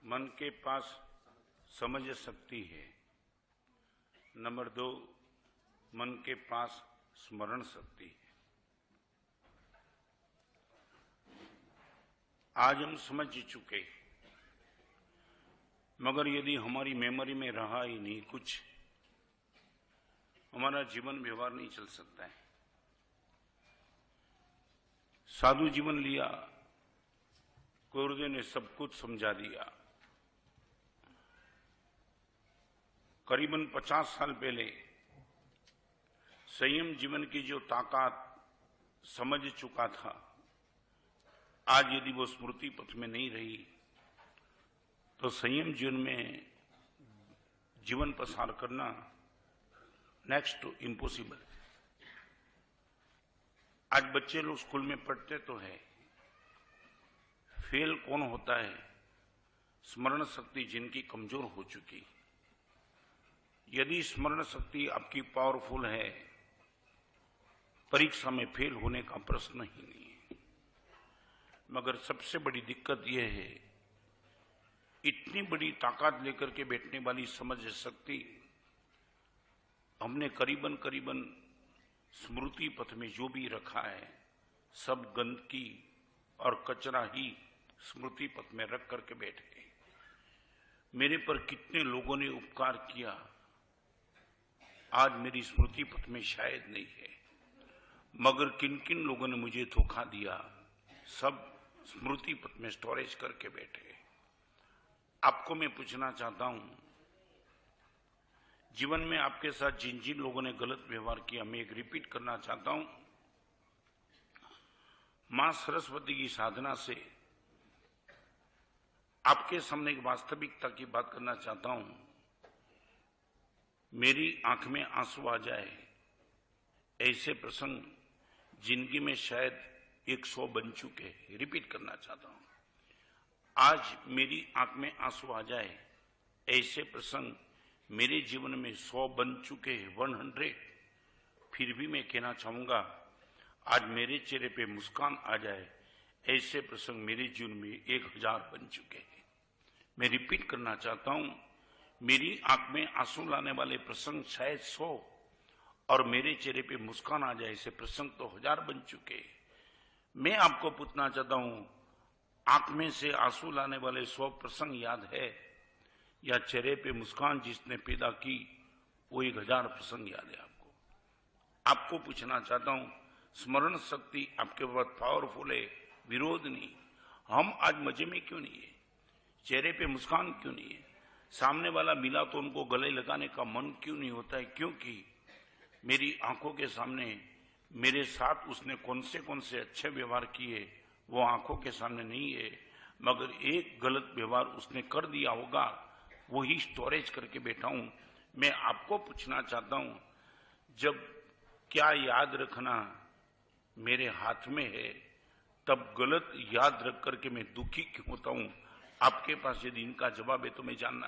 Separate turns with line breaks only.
मन के पास समझ शक्ति है। नंबर 2, मन के पास स्मरण शक्ति है। आज हम समझ चुके, मगर यदि हमारी मेमोरी में रहा ही नहीं कुछ, हमारा जीवन व्यवहार नहीं चल सकता है। साधु जीवन लिया, गुरुदेव ने सब कुछ समझा दिया। करीबन 50 साल पहले संयम जीवन की जो ताकत समझ चुका था, आज यदि वो स्मृति पथ में नहीं रही तो संयम जीवन में जीवन प्रसार करना नेक्स्ट टू इम्पॉसिबल। आज बच्चे लोग स्कूल में पढ़ते तो है, फेल कौन होता है? स्मरण शक्ति जिनकी कमजोर हो चुकी। यदि स्मरण शक्ति आपकी पावरफुल है, परीक्षा में फेल होने का प्रश्न ही नहीं है। मगर सबसे बड़ी दिक्कत यह है, इतनी बड़ी ताकत लेकर के बैठने वाली समझ शक्ति हमने करीबन करीबन स्मृति पथ में जो भी रखा है, सब गंदगी और कचरा ही स्मृति पथ में रख करके बैठे। मेरे पर कितने लोगों ने उपकार किया, आज मेरी स्मृति पथ में शायद नहीं है, मगर किन किन लोगों ने मुझे धोखा दिया, सब स्मृति पथ में स्टोरेज करके बैठे। आपको मैं पूछना चाहता हूं, जीवन में आपके साथ जिन जिन लोगों ने गलत व्यवहार किया, मैं एक रिपीट करना चाहता हूं। मां सरस्वती की साधना से आपके सामने एक वास्तविकता की बात करना चाहता हूं। मेरी आंख में आंसू आ जाए, ऐसे प्रसंग जिंदगी में शायद 100 बन चुके। रिपीट करना चाहता हूं, आज मेरी आंख में आंसू आ जाए, ऐसे प्रसंग मेरे जीवन में 100 बन चुके हैं, 100। फिर भी मैं कहना चाहूंगा, आज मेरे चेहरे पे मुस्कान आ जाए, ऐसे प्रसंग मेरे जीवन में 1000 बन चुके हैं। मैं रिपीट करना चाहता हूं, मेरी आंख में आंसू लाने वाले प्रसंग शायद 100 और मेरे चेहरे पे मुस्कान आ जाए, ऐसे प्रसंग तो 1000 बन चुके। मैं आपको पूछना चाहता हूं, आंख में से आंसू लाने वाले 100 प्रसंग याद है, या चेहरे पे मुस्कान जिसने पैदा की वो 1000 प्रसंग याद है? आपको पूछना चाहता हूं, स्मरण शक्ति आपके बहुत पावरफुल है, विरोध नहीं। हम आज मजे में क्यों नहीं है? चेहरे पे मुस्कान क्यों नहीं है? सामने वाला मिला तो उनको गले लगाने का मन क्यों नहीं होता है? क्योंकि मेरी आंखों के सामने मेरे साथ उसने कौन से अच्छे व्यवहार किए वो आंखों के सामने नहीं है, मगर एक गलत व्यवहार उसने कर दिया होगा, वही स्टोरेज करके बैठा हूं। मैं आपको पूछना चाहता हूं, जब क्या याद रखना मेरे हाथ में है, तब गलत याद रख करके मैं दुखी क्यों होता हूं? आपके पास यदि इनका जवाब है तो मैं जानना